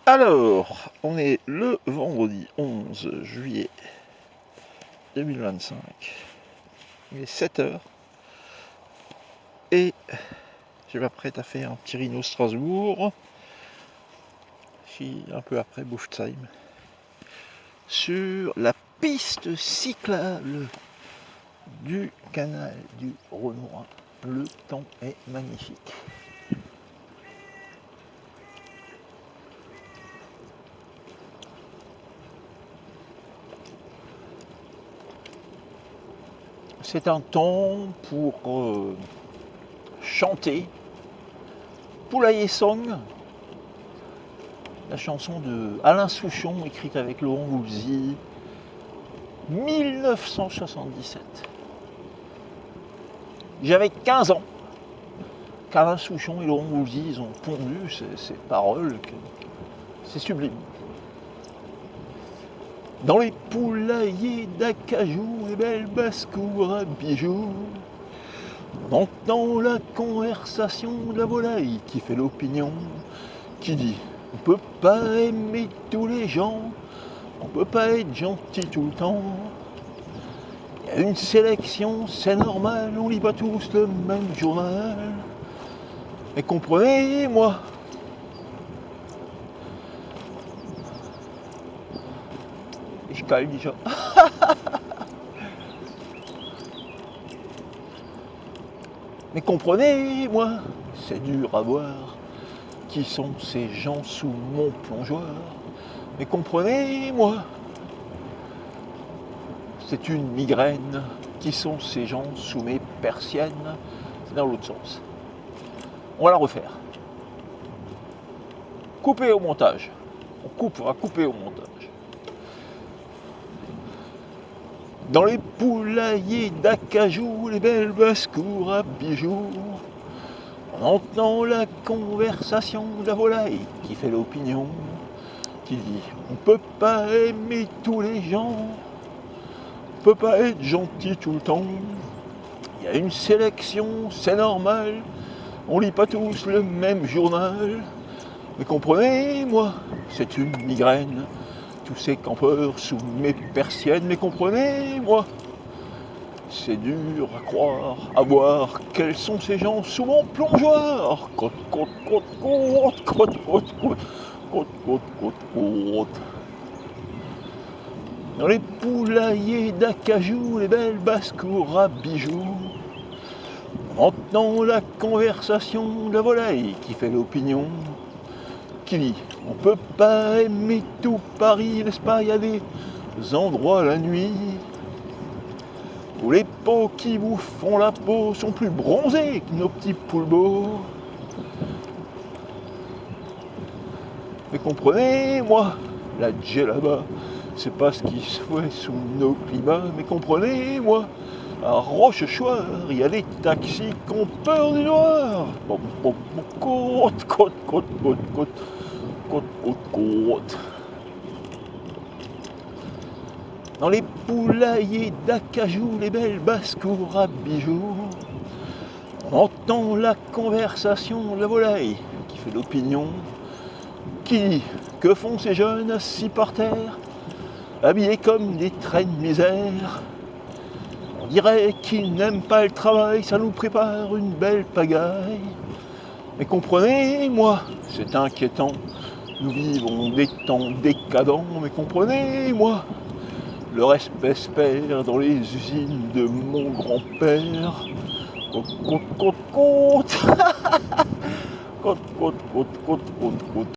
Alors, on est le vendredi 11 juillet 2025, il est 7h, et je m'apprête à faire un petit Rhino Strasbourg, un peu après Bouffsheim, sur la piste cyclable du canal du Renoir. Le temps est magnifique. C'est un temps pour chanter Poulailler Song, la chanson de Alain Souchon, écrite avec Laurent Voulzy, 1977. J'avais 15 ans qu'Alain Souchon et Laurent Voulzy ils ont pondu ces paroles, c'est sublime. Dans les poulaillers d'acajou, les belles basses-cours à bijoux, on entend la conversation de la volaille qui fait l'opinion, qui dit on peut pas aimer tous les gens, on peut pas être gentil tout le temps. Il y a une sélection, c'est normal, on lit pas tous le même journal. Mais comprenez-moi, je cale déjà. Mais comprenez-moi, c'est dur à voir. Qui sont ces gens sous mon plongeoir? Mais comprenez-moi, c'est une migraine. Qui sont ces gens sous mes persiennes? C'est dans l'autre sens. On va la refaire. Couper au montage. On va couper au montage. Dans les poulaillers d'acajou, les belles basses-cours à bijoux, on entend la conversation de la volaille qui fait l'opinion, qui dit on peut pas aimer tous les gens, on peut pas être gentil tout le temps. Il y a une sélection, c'est normal, on lit pas tous le même journal. Mais comprenez-moi, c'est une migraine. Tous ces campeurs sous mes persiennes, mais comprenez-moi, c'est dur à croire, à voir, quels sont ces gens sous mon plongeoir. Côte, côte, côte, côte, côte, côte, côte, côte, côte, côte, côte. Dans les poulaillers d'acajou, les belles basses-cours à bijoux, on entend la conversation de la volaille qui fait l'opinion, qui dit on peut pas aimer tout Paris, n'est-ce pas? Il y a des endroits la nuit où les peaux qui vous font la peau sont plus bronzées que nos petits poules beaux. Mais comprenez-moi, la djellaba, c'est pas ce qui se fait sous nos climats. Mais comprenez-moi, à Rochechouart, il y a des taxis qui ont peur du noir. Côte, côte, côte, côte, côte, côte, côte, côte. Dans les poulaillers d'acajou, les belles basses-cours à bijoux, on entend la conversation de la volaille qui fait l'opinion, qui dit que font ces jeunes assis par terre, habillés comme des traînes de misère. On dirait qu'ils n'aiment pas le travail, ça nous prépare une belle pagaille. Mais comprenez-moi, c'est inquiétant, nous vivons des temps décadents. Mais comprenez-moi, le respect se perd dans les usines de mon grand-père. Côte, côte, côte, côte. Côte, côte, côte, côte, côte, côte.